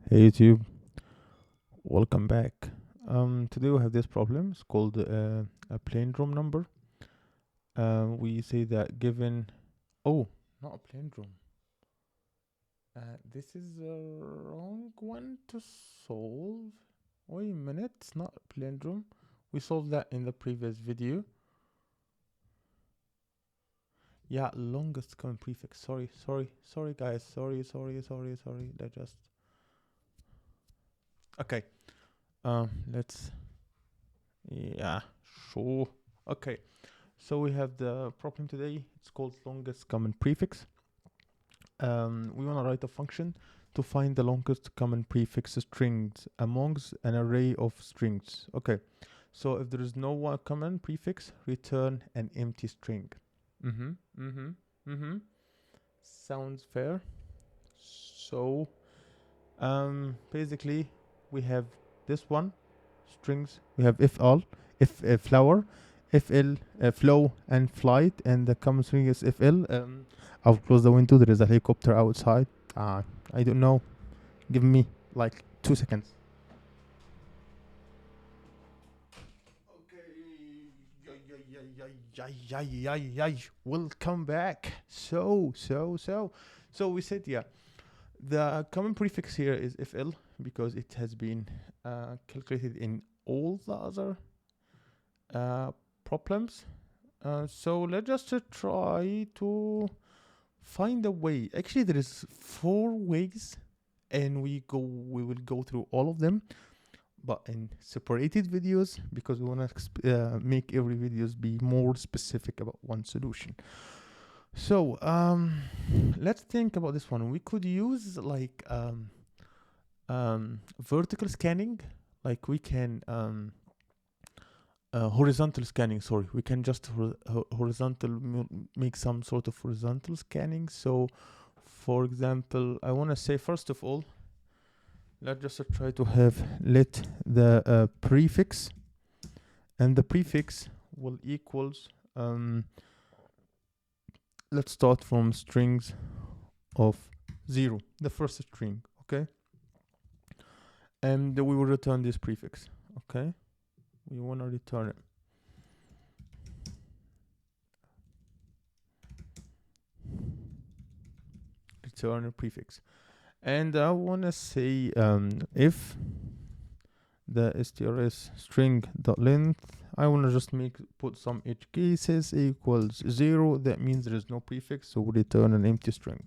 Hey YouTube, welcome back. Today we have this problem. It's called a palindrome number. We say that given. Oh, not a palindrome. This is the wrong one to solve. Wait a minute, it's not a palindrome. We solved that in the previous video. Yeah, longest common prefix. Sorry, guys. Sorry. That just. Okay. Let's. Yeah, sure. Okay. So we have the problem today. It's called longest common prefix. We want to write a function to find the longest common prefix strings amongst an array of strings. Okay. So if there is no one common prefix, return an empty string. Sounds fair. So basically we have this one strings. We have if all, if flower, if ill, flow and flight, and the common string is if ill. I'll close the window. There is a helicopter outside. I don't know. Give me like 2 seconds. Okay. Welcome back. So we said, yeah, the common prefix here is if ill because it has been calculated in all the other problems. So let's just try to find a way. Actually, there is 4 ways, and we will go through all of them, but in separated videos because we want to make every videos be more specific about one solution. So let's think about this one. We could use like vertical scanning, like we can horizontal scanning. Sorry, we can just make some sort of horizontal scanning. So for example, I want to say, first of all, let's just try to have let the prefix, and the prefix will equals let's start from strings of 0, the first string. Okay, and we will return this prefix. Okay, we want to return it. Return a prefix, and I want to say if the strs string dot length, I want to just put some edge cases equals 0. That means there is no prefix, so we return an empty string.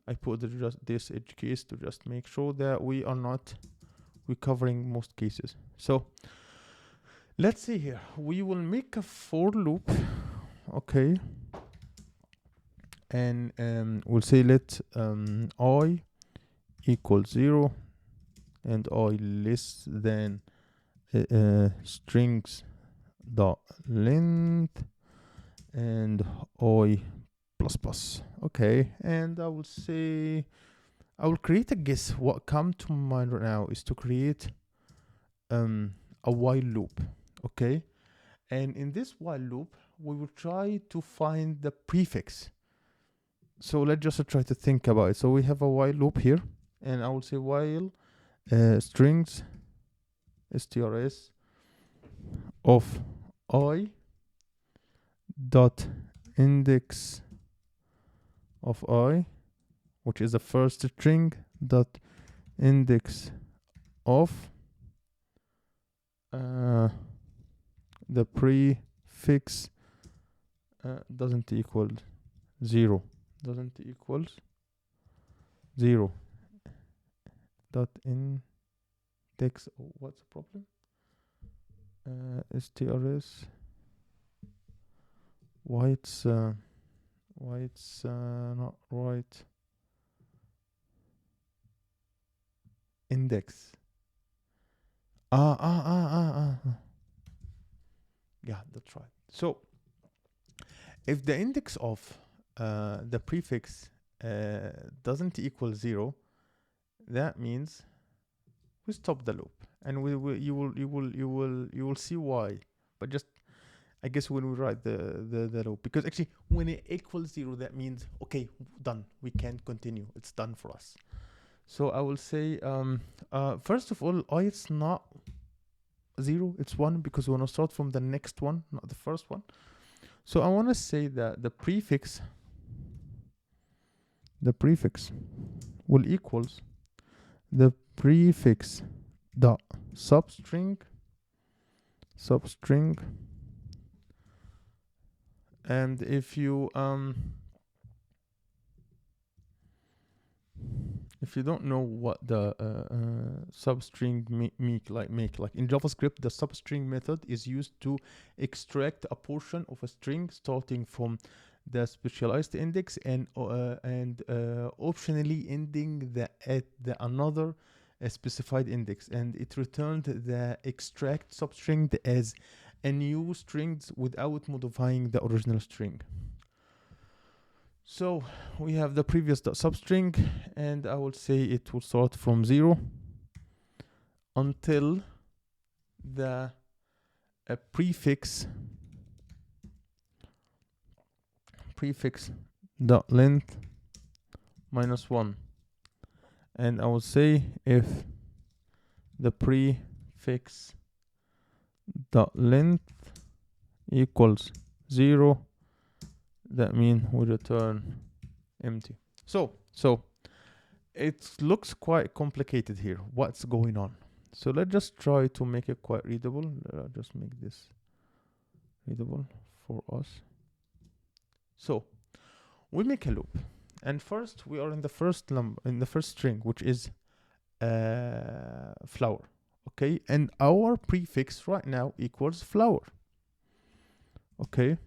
I put just this edge case to just make sure that we're covering most cases. So let's see here. We will make a for loop. Okay, and we'll say let I equals 0 and I less than strings dot length and I plus plus. Okay, and I will say I will create a guess. What come to mind right now is to create a while loop. Okay, and in this while loop we will try to find the prefix. So let's just try to think about it. So we have a while loop here, and I will say while strings strs of I dot index of I, which is the first string, dot index of the prefix doesn't equal 0. Doesn't equals 0. Dot index. Oh, what's the problem? strs. Why it's not right? Index. Yeah, that's right. So if the index of the prefix doesn't equal 0, that means we stop the loop, and you will see why. But just I guess when we write the loop, because actually when it equals 0, that means okay, done. We can't continue. It's done for us. So I will say, first of all, I it's not 0, it's 1, because we want to start from the next one, not the first one. So I want to say that the prefix will equals the prefix dot substring, and if you don't know what the substring make like in JavaScript, the substring method is used to extract a portion of a string starting from the specialized index and optionally ending at the another specified index, and it returned the extract substring as a new string without modifying the original string. So we have the previous substring, and I will say it will start from 0 until the prefix dot length -1, and I will say if the prefix dot length equals 0, that means we return empty. So it looks quite complicated here. What's going on? So let's just try to make it quite readable. Just make this readable for us. So we make a loop, and first we are in the first string, which is flower. Okay, and our prefix right now equals flower. Okay,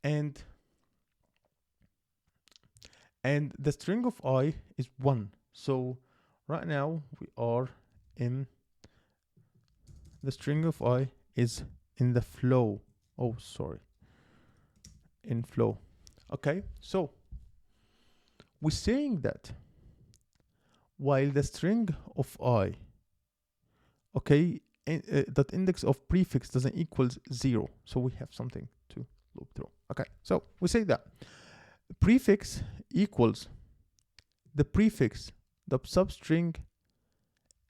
and the string of I is 1. So right now we are in the string of I is in the flow. Oh, sorry, in flow. Okay, so we're saying that while the string of I, okay, that index of prefix doesn't equals 0, so we have something to loop through. Okay, so we say that prefix equals the prefix, the substring,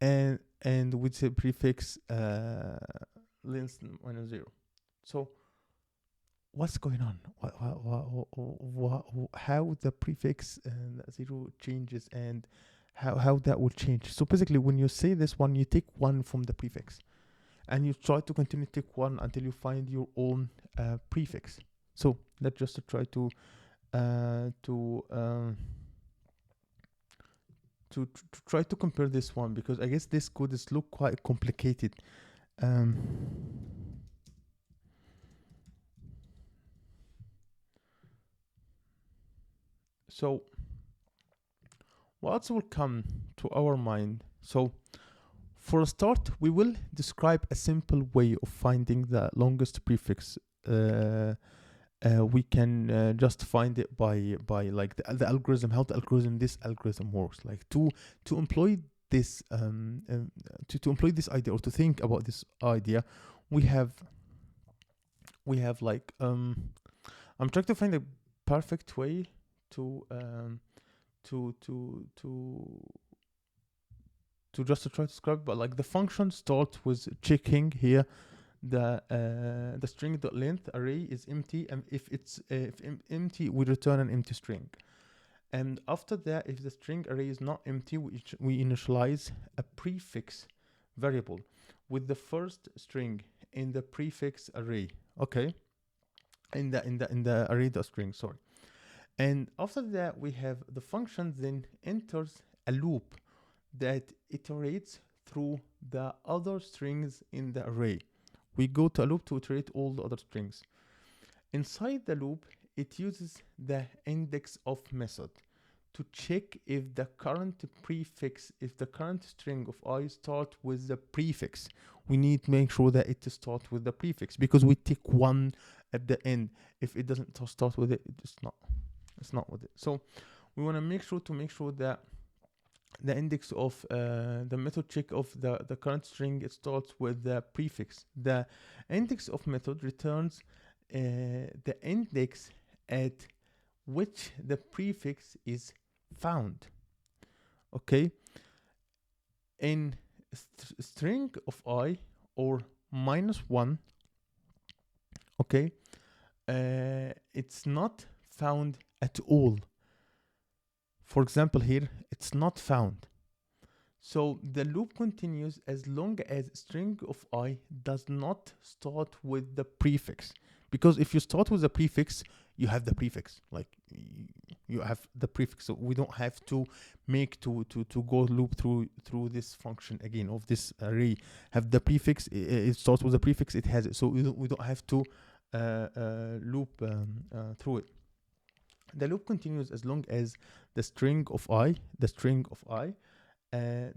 and with the prefix length -0. So what's going on? How the prefix 0 changes, and how that will change? So basically, when you say this one, you take 1 from the prefix, and you try to continue to take 1 until you find your own prefix. So let's just try to try to compare this one, because I guess this code is look quite complicated. So what will come to our mind? So for a start, we will describe a simple way of finding the longest prefix. We can just find it by like the algorithm, how the algorithm works. Like to employ this to employ this idea, or to think about this idea, we have like I'm trying to find a perfect way to just to try to describe, but like the function starts with checking here the string dot length array is empty, and if it's empty, we return an empty string. And after that, if the string array is not empty, we initialize a prefix variable with the first string in the prefix array. Okay, in the array dot string, sorry. And after that, we have the function then enters a loop that iterates through the other strings in the array. We go to a loop to iterate all the other strings. Inside the loop, it uses the index of method to check if the current prefix, if the current string of I start with the prefix. We need to make sure that it starts with the prefix, because we take 1 at the end. If it doesn't start with it, it's not with it. So we want to make sure that the index of the method check of the current string, it starts with the prefix. The index of method returns the index at which the prefix is found. Okay, in string of I or -1, okay, it's not found at all. For example, here it's not found. So the loop continues as long as string of I does not start with the prefix. Because if you start with the prefix, you have the prefix. Like you have the prefix. So we don't have to make to go loop through this function again of this array. Have the prefix, it starts with the prefix, it has it. So we don't have to loop through it. The loop continues as long as the string of I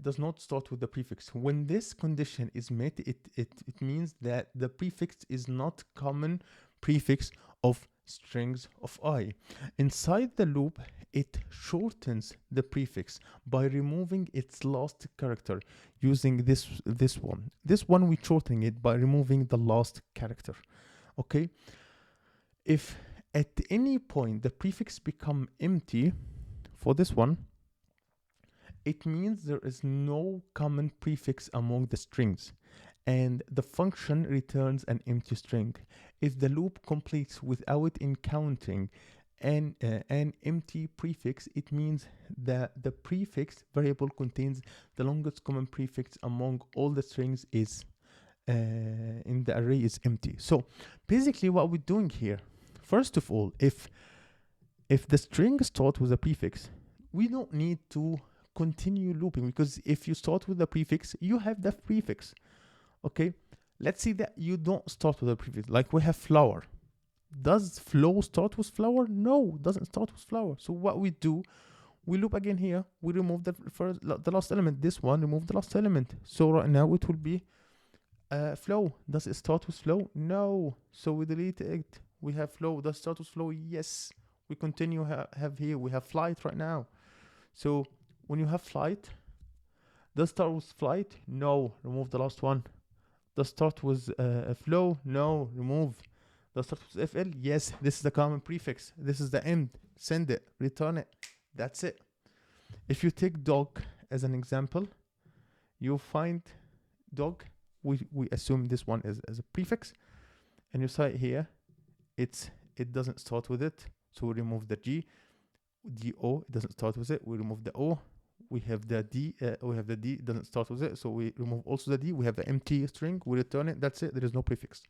does not start with the prefix. When this condition is met, it means that the prefix is not common prefix of strings of I. Inside the loop, it shortens the prefix by removing its last character using this one. This one we shortening it by removing the last character. Okay. If at any point the prefix become empty for this one, it means there is no common prefix among the strings, and the function returns an empty string. If the loop completes without encountering an empty prefix, it means that the prefix variable contains the longest common prefix among all the strings is in the array is empty. So basically what we're doing here, first of all, if the string starts with a prefix, we don't need to continue looping, because if you start with the prefix, you have the prefix. Okay, let's see that you don't start with a prefix. Like we have flower. Does flow start with flower? No, doesn't start with flower. So what we do, we loop again here. We remove the last element. This one, remove the last element. So right now it will be flow. Does it start with flow? No. So we delete it. We have flow. Does it start with flow? Yes. We continue have here. We have flight right now. So when you have flight, does start with flight? No, remove the last one. Does start with flow? No, remove. Does start with FL? Yes, this is the common prefix. This is the end. Send it, return it. That's it. If you take dog as an example, you'll find dog. We assume this one is as a prefix, and you say here, it doesn't start with it. So we remove the G. O, it doesn't start with it. We remove the O. We have the D, it doesn't start with it, so we remove also the D. We have the empty string, we return it, that's it, there is no prefix.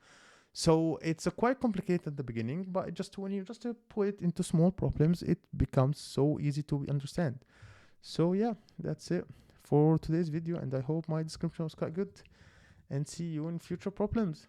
So it's quite complicated at the beginning, but when you just put it into small problems, it becomes so easy to understand. So yeah, that's it for today's video, and I hope my description was quite good, and see you in future problems.